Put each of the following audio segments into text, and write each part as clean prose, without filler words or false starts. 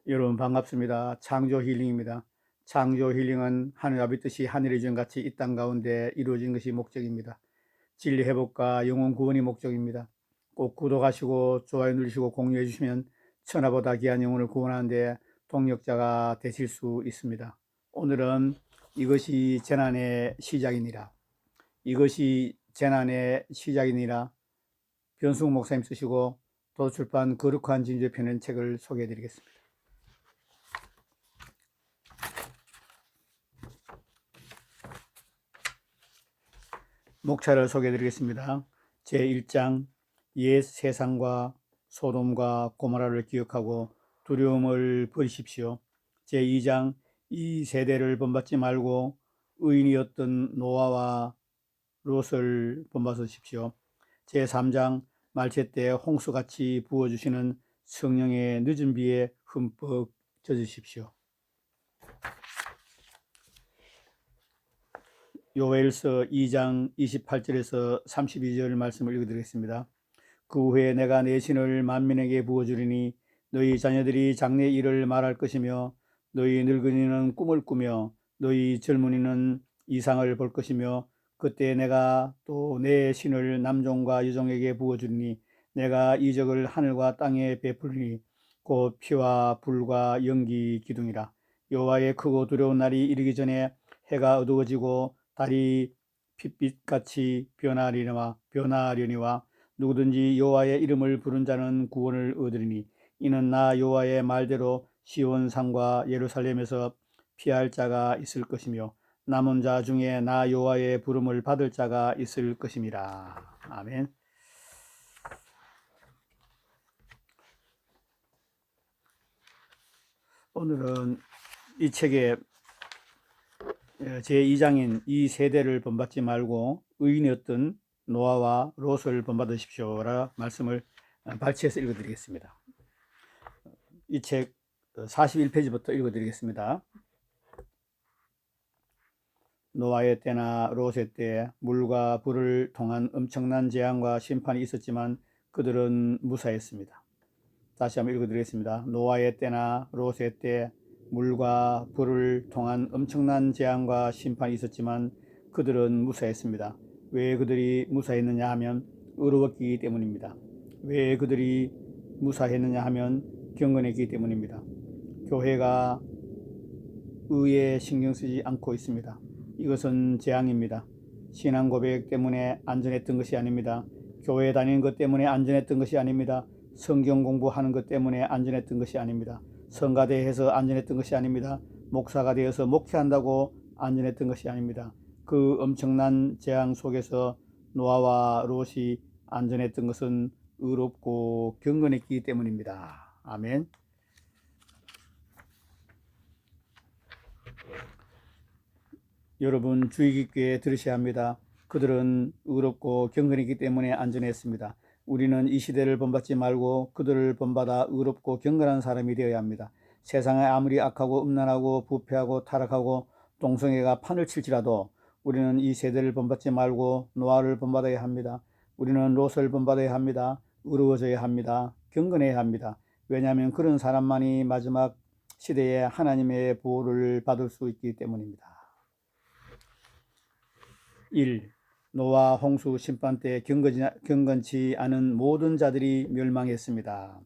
여러분 반갑습니다. 창조 힐링입니다. 창조 힐링은 하늘 아버지 뜻이 하늘의 주인같이 이 땅 가운데 이루어진 것이 목적입니다. 진리 회복과 영혼 구원이 목적입니다. 꼭 구독하시고 좋아요 누르시고 공유해 주시면 천하보다 귀한 영혼을 구원하는 데 동력자가 되실 수 있습니다. 오늘은 이것이 재난의 시작이니라. 이것이 재난의 시작이니라. 변승욱 목사님 쓰시고 도서출판 거룩한 진주에 펴는 책을 소개해 드리겠습니다. 목차를 소개해 드리겠습니다. 제1장 옛 세상과 소돔과 고모라를 기억하고 두려움을 버리십시오. 제2장 이 세대를 본받지 말고 의인이었던 노아와 롯을 본받으십시오. 제3장 말체 때 홍수같이 부어주시는 성령의 늦은 비에 흠뻑 젖으십시오. 요엘서 2장 28절에서 32절 말씀을 읽어드리겠습니다. 그 후에 내가 내 신을 만민에게 부어주리니 너희 자녀들이 장래 일을 말할 것이며 너희 늙은이는 꿈을 꾸며 너희 젊은이는 이상을 볼 것이며 그때 내가 또 내 신을 남종과 여종에게 부어주리니 내가 이적을 하늘과 땅에 베풀리니 곧 피와 불과 연기 기둥이라. 여호와의 크고 두려운 날이 이르기 전에 해가 어두워지고 달이 핏빛같이 변하려니와 누구든지 여호와의 이름을 부른 자는 구원을 얻으리니 이는 나 여호와의 말대로 시온 산과 예루살렘에서 피할 자가 있을 것이며 남은 자 중에 나 여호와의 부름을 받을 자가 있을 것임이라. 아멘. 오늘은 이 책의 제2장인 이 세대를 본받지 말고 의인이었던 노아와 롯을 본받으십시오라 말씀을 발췌해서 읽어드리겠습니다. 이 책 41페이지부터 읽어드리겠습니다. 노아의 때나 롯의 때 물과 불을 통한 엄청난 재앙과 심판이 있었지만 그들은 무사했습니다. 다시 한번 읽어드리겠습니다. 노아의 때나 롯의 때 물과 불을 통한 엄청난 재앙과 심판이 있었지만 그들은 무사했습니다. 왜 그들이 무사했느냐 하면 의로웠기 때문입니다. 왜 그들이 무사했느냐 하면 경건했기 때문입니다. 교회가 의에 신경 쓰지 않고 있습니다. 이것은 재앙입니다. 신앙 고백 때문에 안전했던 것이 아닙니다. 교회 다니는 것 때문에 안전했던 것이 아닙니다. 성경 공부하는 것 때문에 안전했던 것이 아닙니다. 성가대해서 안전했던 것이 아닙니다. 목사가 되어서 목회한다고 안전했던 것이 아닙니다. 그 엄청난 재앙 속에서 노아와 롯이 안전했던 것은 의롭고 경건했기 때문입니다. 아멘. 여러분 주의 깊게 들으셔야 합니다. 그들은 의롭고 경건했기 때문에 안전했습니다. 우리는 이 시대를 본받지 말고 그들을 본받아 의롭고 경건한 사람이 되어야 합니다. 세상에 아무리 악하고 음란하고 부패하고 타락하고 동성애가 판을 칠지라도 우리는 이 세대를 본받지 말고 노아를 본받아야 합니다. 우리는 롯을 본받아야 합니다. 의로워져야 합니다. 경건해야 합니다. 왜냐하면 그런 사람만이 마지막 시대에 하나님의 보호를 받을 수 있기 때문입니다. 1. 노아 홍수 심판 때 경건치 않은 모든 자들이 멸망했습니다.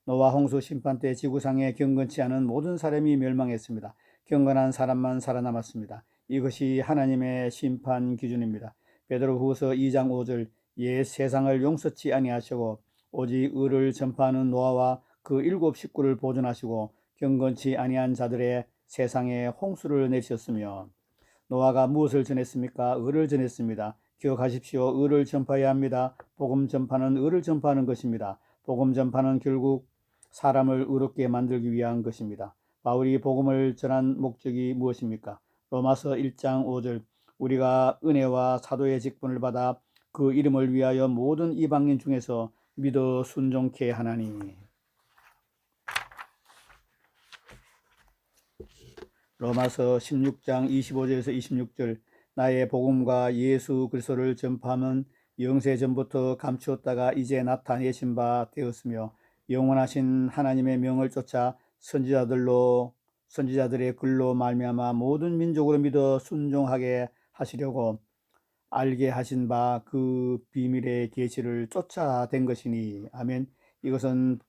노아 홍수 심판 때 지구상에 경건치 않은 모든 사람이 멸망했습니다. 경건한 사람만 살아남았습니다. 이것이 하나님의 심판 기준입니다. 베드로후서 2장 5절 옛 세상을 용서치 아니하시고 오직 의를 전파하는 노아와 그 7 식구를 보존하시고 경건치 아니한 자들의 세상에 홍수를 내셨으며 노아가 무엇을 전했습니까? 의를 전했습니다. 기억하십시오. 의를 전파해야 합니다. 복음 전파는 의를 전파하는 것입니다. 복음 전파는 결국 사람을 의롭게 만들기 위한 것입니다. 바울이 복음을 전한 목적이 무엇입니까? 로마서 1장 5절 우리가 은혜와 사도의 직분을 받아 그 이름을 위하여 모든 이방인 중에서 믿어 순종케 하나니. 로마서 16장 25절에서 26절 나의 복음과 예수 그리스도를 전파하면 영세 전부터 감추었다가 이제 나타내신 바 되었으며 영원하신 하나님의 명을 쫓아 선지자들의 글로 말미암아 모든 민족으로 믿어 순종하게 하시려고 알게 하신 바 그 비밀의 계시를 쫓아댄 것이니. 아멘. 이것은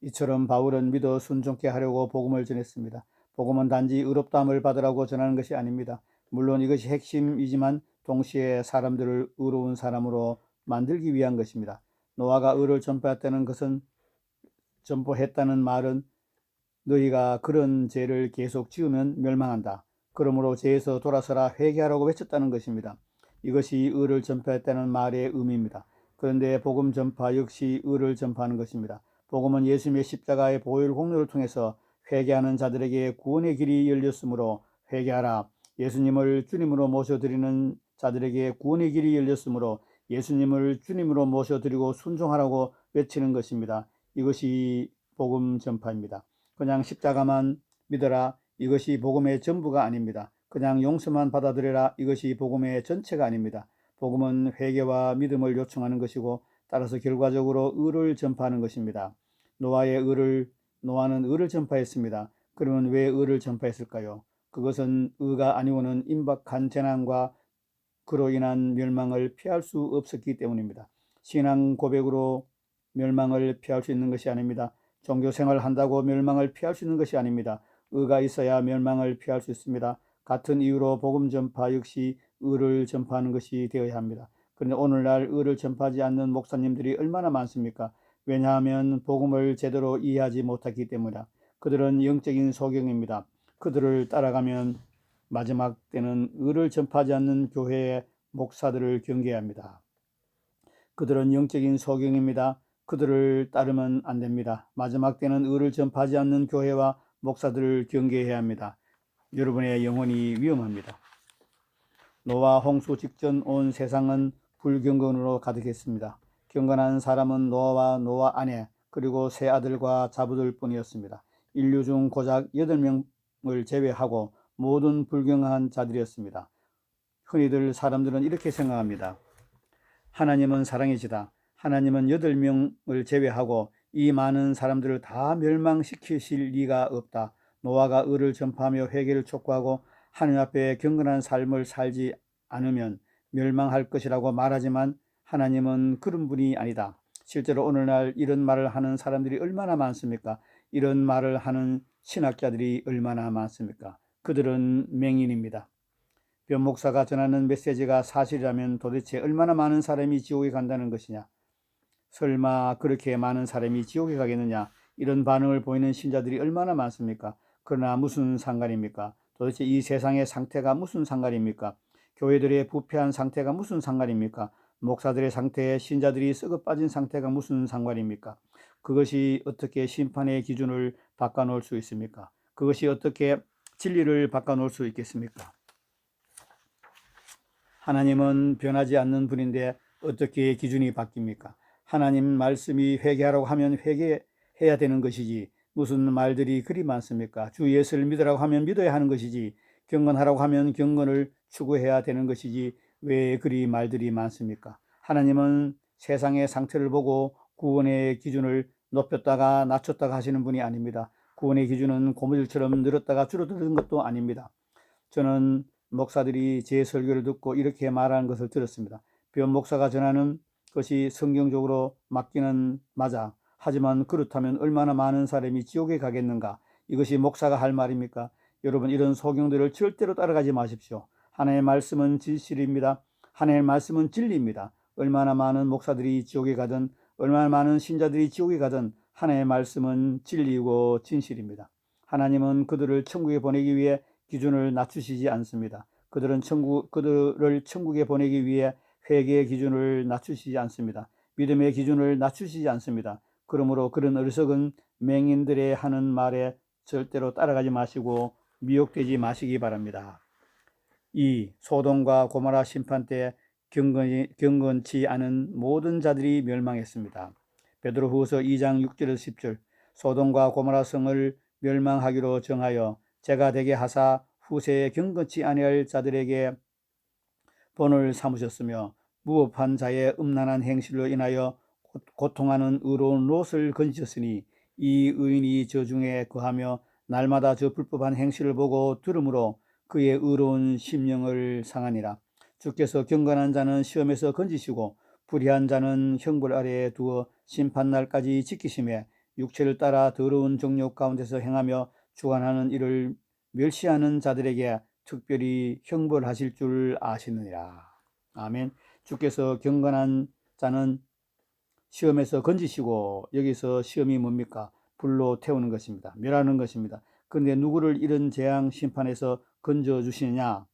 이처럼 바울은 믿어 순종케 하려고 복음을 전했습니다. 복음은 단지 의롭다함을 받으라고 전하는 것이 아닙니다. 물론 이것이 핵심이지만 동시에 사람들을 의로운 사람으로 만들기 위한 것입니다. 노아가 의를 전포했다는 말은 너희가 그런 죄를 계속 지으면 멸망한다. 그러므로 죄에서 돌아서라 회개하라고 외쳤다는 것입니다. 이것이 의를 전파했다는 말의 의미입니다. 그런데 복음 전파 역시 의를 전파하는 것입니다. 복음은 예수님의 십자가의 보혈 공로를 통해서 회개하는 자들에게 구원의 길이 열렸으므로 회개하라. 예수님을 주님으로 모셔드리는 자들에게 구원의 길이 열렸으므로 예수님을 주님으로 모셔드리고 순종하라고 외치는 것입니다. 이것이 복음 전파입니다. 그냥 십자가만 믿어라, 이것이 복음의 전부가 아닙니다. 그냥 용서만 받아들여라, 이것이 복음의 전체가 아닙니다. 복음은 회개와 믿음을 요청하는 것이고 따라서 결과적으로 의를 전파하는 것입니다. 노아는 의를 전파했습니다. 그러면 왜 의를 전파했을까요? 그것은 의가 아니고는 임박한 재난과 그로 인한 멸망을 피할 수 없었기 때문입니다. 신앙 고백으로 멸망을 피할 수 있는 것이 아닙니다. 종교 생활을 한다고 멸망을 피할 수 있는 것이 아닙니다. 의가 있어야 멸망을 피할 수 있습니다. 같은 이유로 복음 전파 역시 의를 전파하는 것이 되어야 합니다. 그런데 오늘날 의를 전파하지 않는 목사님들이 얼마나 많습니까? 왜냐하면 복음을 제대로 이해하지 못하기 때문이다. 그들은 영적인 소경입니다. 그들을 따라가면 마지막 때는 의를 전파하지 않는 교회의 목사들을 경계해야 합니다. 그들은 영적인 소경입니다. 그들을 따르면 안 됩니다. 마지막 때는 의를 전파하지 않는 교회와 목사들을 경계해야 합니다. 여러분의 영혼이 위험합니다. 노아 홍수 직전 온 세상은 불경건으로 가득했습니다. 경건한 사람은 노아와 노아 아내 그리고 세 아들과 자부들 뿐이었습니다. 인류 중 고작 8명을 제외하고 모든 불경한 자들이었습니다. 흔히들 사람들은 이렇게 생각합니다. 하나님은 사랑이시다. 하나님은 8명을 제외하고 이 많은 사람들을 다 멸망시키실 리가 없다. 노아가 의를 전파하며 회개를 촉구하고 하나님 앞에 경건한 삶을 살지 않으면 멸망할 것이라고 말하지만 하나님은 그런 분이 아니다. 실제로 오늘날 이런 말을 하는 사람들이 얼마나 많습니까? 이런 말을 하는 신학자들이 얼마나 많습니까? 그들은 맹인입니다. 변 목사가 전하는 메시지가 사실이라면 도대체 얼마나 많은 사람이 지옥에 간다는 것이냐? 설마 그렇게 많은 사람이 지옥에 가겠느냐? 이런 반응을 보이는 신자들이 얼마나 많습니까? 그러나 무슨 상관입니까? 도대체 이 세상의 상태가 무슨 상관입니까? 교회들의 부패한 상태가 무슨 상관입니까? 목사들의 상태에 신자들이 썩어 빠진 상태가 무슨 상관입니까? 그것이 어떻게 심판의 기준을 바꿔놓을 수 있습니까? 그것이 어떻게 진리를 바꿔놓을 수 있겠습니까? 하나님은 변하지 않는 분인데 어떻게 기준이 바뀝니까? 하나님 말씀이 회개하라고 하면 회개해야 되는 것이지 무슨 말들이 그리 많습니까? 주 예수를 믿으라고 하면 믿어야 하는 것이지 경건하라고 하면 경건을 추구해야 되는 것이지 왜 그리 말들이 많습니까? 하나님은 세상의 상태를 보고 구원의 기준을 높였다가 낮췄다가 하시는 분이 아닙니다. 구원의 기준은 고무줄처럼 늘었다가 줄어드는 것도 아닙니다. 저는 목사들이 제 설교를 듣고 이렇게 말하는 것을 들었습니다. 변 목사가 전하는 것이 성경적으로 맞기는 맞아. 하지만 그렇다면 얼마나 많은 사람이 지옥에 가겠는가? 이것이 목사가 할 말입니까? 여러분, 이런 소경들을 절대로 따라가지 마십시오. 하나님의 말씀은 진실입니다. 하나님의 말씀은 진리입니다. 얼마나 많은 목사들이 지옥에 가든 얼마나 많은 신자들이 지옥에 가든 하나님의 말씀은 진리이고 진실입니다. 하나님은 그들을 천국에 보내기 위해 기준을 낮추시지 않습니다. 그들을 천국에 보내기 위해 회개의 기준을 낮추시지 않습니다. 믿음의 기준을 낮추시지 않습니다. 그러므로 그런 어리석은 맹인들의 하는 말에 절대로 따라가지 마시고 미혹되지 마시기 바랍니다. 2. 소돔과 고모라 심판 때 경건치 않은 모든 자들이 멸망했습니다. 베드로후서 2장 6절에서 10절 소돔과 고모라 성을 멸망하기로 정하여 제가 되게 하사 후세에 경건치 아니할 자들에게 본을 삼으셨으며 무법한 자의 음란한 행실로 인하여 고통하는 의로운 롯을 건지셨으니 이 의인이 저 중에 거하며 날마다 저 불법한 행실을 보고 들으므로 그의 의로운 심령을 상하니라. 주께서 경건한 자는 시험에서 건지시고 불의한 자는 형벌 아래에 두어 심판날까지 지키심에 육체를 따라 더러운 정욕 가운데서 행하며 주관하는 이를 멸시하는 자들에게 특별히 형벌하실 줄 아시느니라. 아멘. 주께서 경건한 자는 시험에서 건지시고, 여기서 시험이 뭡니까? 불로 태우는 것입니다. 멸하는 것입니다. 그런데 누구를 이런 재앙 심판에서 건져주시느냐?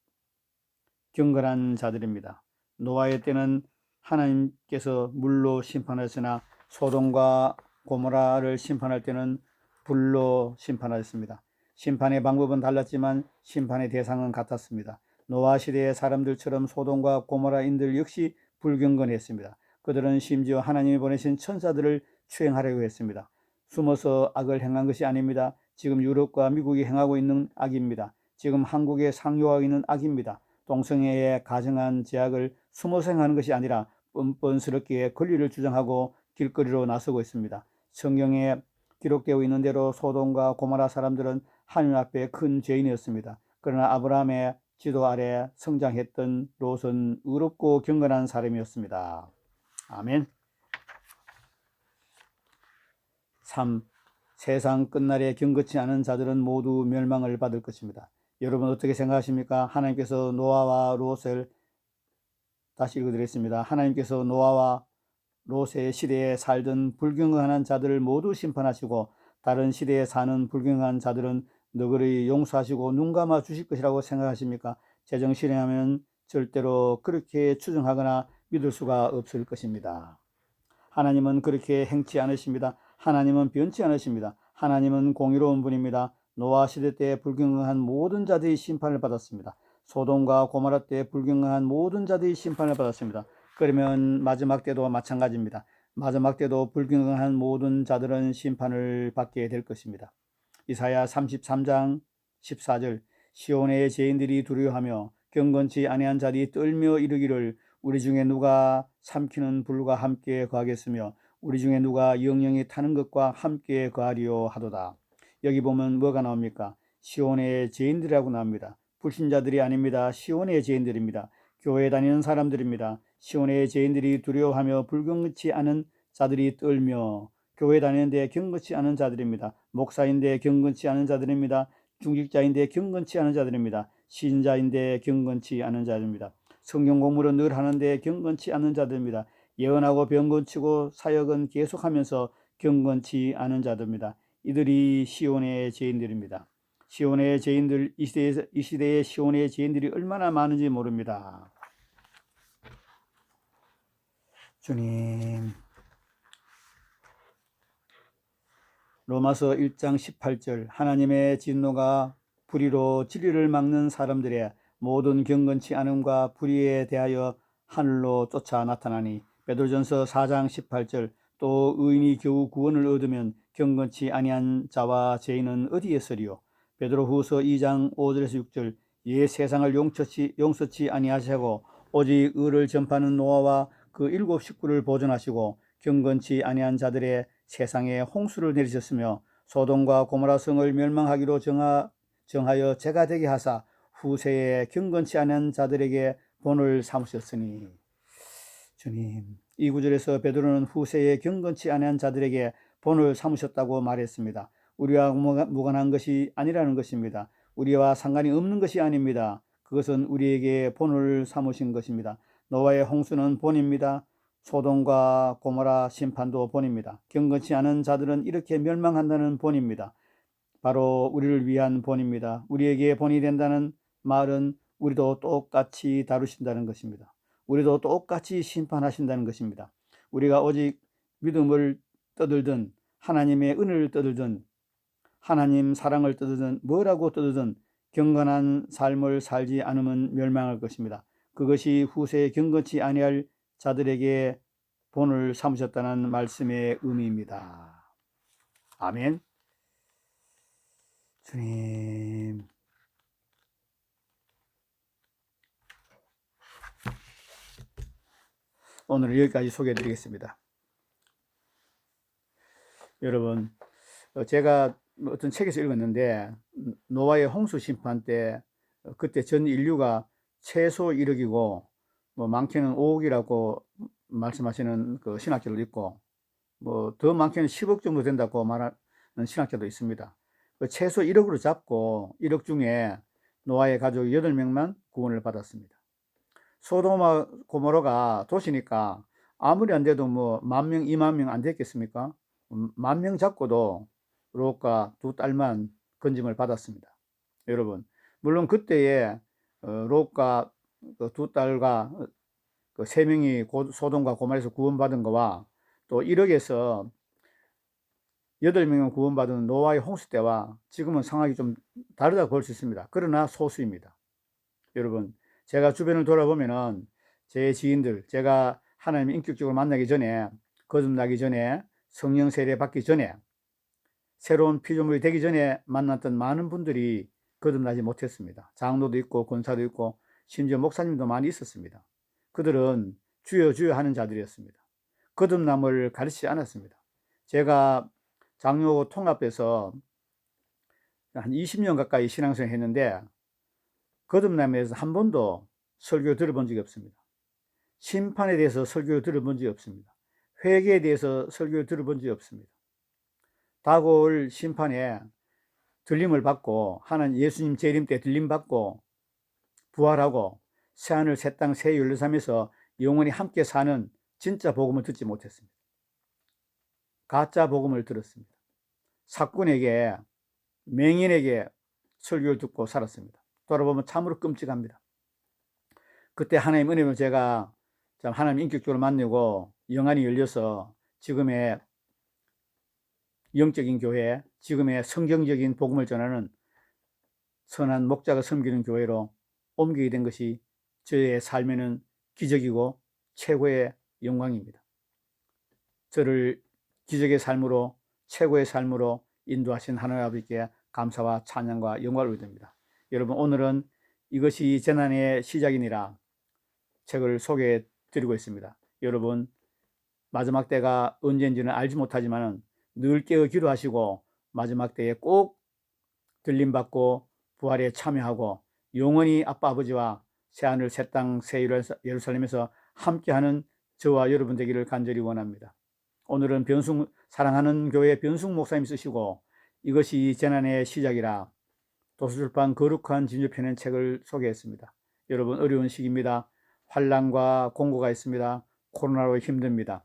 경건한 자들입니다. 노아의 때는 하나님께서 물로 심판하시나 소돔과 고모라를 심판할 때는 불로 심판하셨습니다. 심판의 방법은 달랐지만 심판의 대상은 같았습니다. 노아 시대의 사람들처럼 소돔과 고모라인들 역시 불경건했습니다. 그들은 심지어 하나님이 보내신 천사들을 추행하려고 했습니다. 숨어서 악을 행한 것이 아닙니다. 지금 유럽과 미국이 행하고 있는 악입니다. 지금 한국에 상용하고 있는 악입니다. 동성애에 가정한 제약을 숨어서 행하는 것이 아니라 뻔뻔스럽게 권리를 주장하고 길거리로 나서고 있습니다. 성경에 기록되어 있는 대로 소돔과 고모라 사람들은 하나님 앞에 큰 죄인이었습니다. 그러나 아브라함의 지도 아래 성장했던 롯은 의롭고 경건한 사람이었습니다. 아멘. 3. 세상 끝날에 경건치 않은 자들은 모두 멸망을 받을 것입니다. 여러분 어떻게 생각하십니까? 하나님께서 노아와 롯을, 다시 읽어드리겠습니다. 하나님께서 노아와 롯의 시대에 살던 불경건한 자들을 모두 심판하시고 다른 시대에 사는 불경건한 자들은 너그러이 용서하시고 눈 감아 주실 것이라고 생각하십니까? 제정신이라면 절대로 그렇게 추정하거나 믿을 수가 없을 것입니다. 하나님은 그렇게 행치 않으십니다. 하나님은 변치 않으십니다. 하나님은 공의로운 분입니다. 노아 시대 때 불경건한 모든 자들이 심판을 받았습니다. 소돔과 고모라 때 불경건한 모든 자들이 심판을 받았습니다. 그러면 마지막 때도 마찬가지입니다. 마지막 때도 불경건한 모든 자들은 심판을 받게 될 것입니다. 이사야 33장 14절 시온의 죄인들이 두려워하며 경건치 아니한 자들이 떨며 이르기를 우리 중에 누가 삼키는 불과 함께 거하겠으며 우리 중에 누가 영영이 타는 것과 함께 거하리요 하도다. 여기 보면 뭐가 나옵니까? 시온의 죄인들이라고 나옵니다. 불신자들이 아닙니다. 시온의 죄인들입니다. 교회 다니는 사람들입니다. 시온의 죄인들이 두려워하며 불경건치 않은 자들이 떨며, 교회 다니는데 경건치 않은 자들입니다. 목사인데 경건치 않은 자들입니다. 중직자인데 경건치 않은 자들입니다. 신자인데 경건치 않은 자들입니다. 성경 공부를 늘 하는데 경건치 않은 자들입니다. 예언하고 병건치고 사역은 계속하면서 경건치 않은 자들입니다. 이들이 시온의 죄인들입니다. 시온의 죄인들, 이 시대에 시온의 죄인들이 얼마나 많은지 모릅니다. 주님, 로마서 1장 18절 하나님의 진노가 불의로 진리를 막는 사람들의 모든 경건치 않음과 불의에 대하여 하늘로 쫓아 나타나니, 베드로전서 4장 18절 또 의인이 겨우 구원을 얻으면 경건치 아니한 자와 죄인은 어디에 서리요. 베드로후서 2장 5절에서 6절 예 세상을 용서치 아니하시고 오직 의를 전파하는 노아와 그 7 식구를 보존하시고 경건치 아니한 자들의 세상에 홍수를 내리셨으며 소돔과 고모라 성을 멸망하기로 정하여 제가 되게 하사 후세에 경건치 않은 자들에게 본을 삼으셨으니. 주님, 이 구절에서 베드로는 후세에 경건치 않은 자들에게 본을 삼으셨다고 말했습니다. 우리와 무관한 것이 아니라는 것입니다. 우리와 상관이 없는 것이 아닙니다. 그것은 우리에게 본을 삼으신 것입니다. 노아의 홍수는 본입니다. 소돔과 고모라 심판도 본입니다. 경건치 않은 자들은 이렇게 멸망한다는 본입니다. 바로 우리를 위한 본입니다. 우리에게 본이 된다는 말은 우리도 똑같이 다루신다는 것입니다. 우리도 똑같이 심판하신다는 것입니다. 우리가 오직 믿음을 떠들든 하나님의 은혜를 떠들든 하나님 사랑을 떠들든 뭐라고 떠들든 경건한 삶을 살지 않으면 멸망할 것입니다. 그것이 후세에 경건치 아니할 자들에게 본을 삼으셨다는 말씀의 의미입니다. 아멘. 주님, 오늘 여기까지 소개해 드리겠습니다. 여러분, 제가 어떤 책에서 읽었는데 노아의 홍수 심판 때 그때 전 인류가 최소 1억이고 뭐 많게는 5억이라고 말씀하시는 그 신학자도 있고 뭐 더 많게는 10억 정도 된다고 말하는 신학자도 있습니다. 그 최소 1억으로 잡고 1억 중에 노아의 가족 8명만 구원을 받았습니다. 소돔과 고모라가 도시니까 아무리 안 돼도 뭐 10,000명, 20,000명 안 됐겠습니까? 10,000명 잡고도 롯과 두 딸만 건짐을 받았습니다. 여러분, 물론 그때에 롯과 두 딸과 그 3명이 소돔과 고모라에서 구원받은 거와 또 1억에서 8명은 구원받은 노아의 홍수 때와 지금은 상황이 좀 다르다고 볼 수 있습니다. 그러나 소수입니다. 여러분, 제가 주변을 돌아보면은 제 지인들, 제가 하나님을 인격적으로 만나기 전에, 거듭나기 전에, 성령 세례 받기 전에, 새로운 피조물이 되기 전에 만났던 많은 분들이 거듭나지 못했습니다. 장로도 있고 권사도 있고 심지어 목사님도 많이 있었습니다. 그들은 주여 주여 하는 자들이었습니다. 거듭남을 가르치지 않았습니다. 제가 장로 통합에서 한 20년 가까이 신앙생활 했는데 거듭남에 대해서 한 번도 설교 들어본 적이 없습니다. 심판에 대해서 설교 들어본 적이 없습니다. 회개에 대해서 설교 들어본 적이 없습니다. 다가올 심판에 들림을 받고 하나님 예수님 재림 때 들림 받고 부활하고 새하늘 새 땅 새 열려삼에서 영원히 함께 사는 진짜 복음을 듣지 못했습니다. 가짜 복음을 들었습니다. 사꾼에게 맹인에게 설교를 듣고 살았습니다. 돌아보면 참으로 끔찍합니다. 그때 하나님 은혜로 제가 하나님 인격적으로 만나고 영안이 열려서 지금의 영적인 교회, 지금의 성경적인 복음을 전하는 선한 목자가 섬기는 교회로 옮기게 된 것이 저의 삶에는 기적이고 최고의 영광입니다. 저를 기적의 삶으로 최고의 삶으로 인도하신 하나님 아버지께 감사와 찬양과 영광을 올립니다. 여러분, 오늘은 이것이 재난의 시작이니라 책을 소개해 드리고 있습니다. 여러분, 마지막 때가 언제인지는 알지 못하지만 늘 깨어 기도하시고 마지막 때에 꼭 들림받고 부활에 참여하고 영원히 아빠 아버지와 새하늘 새 땅 새 예루살렘에서 함께하는 저와 여러분 되기를 간절히 원합니다. 오늘은 사랑하는 교회 변승 목사님 쓰시고 이것이 재난의 시작이라 도서출판 거룩한 진주편의 책을 소개했습니다. 여러분, 어려운 시기입니다. 환난과 공고가 있습니다. 코로나로 힘듭니다.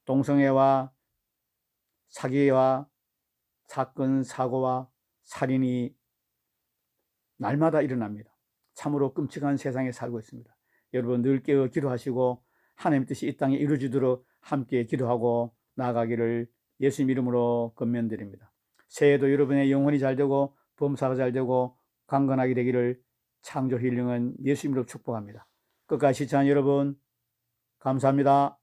동성애와 사기와 사건 사고와 살인이 날마다 일어납니다. 참으로 끔찍한 세상에 살고 있습니다. 여러분, 늘 깨어 기도하시고 하나님의 뜻이 이 땅에 이루어지도록 함께 기도하고 나아가기를 예수님 이름으로 권면드립니다. 새해도 여러분의 영혼이 잘되고 범사가 잘되고 강건하게 되기를 창조 힐링은 예수 이름으로 축복합니다. 끝까지 시청한 여러분 감사합니다.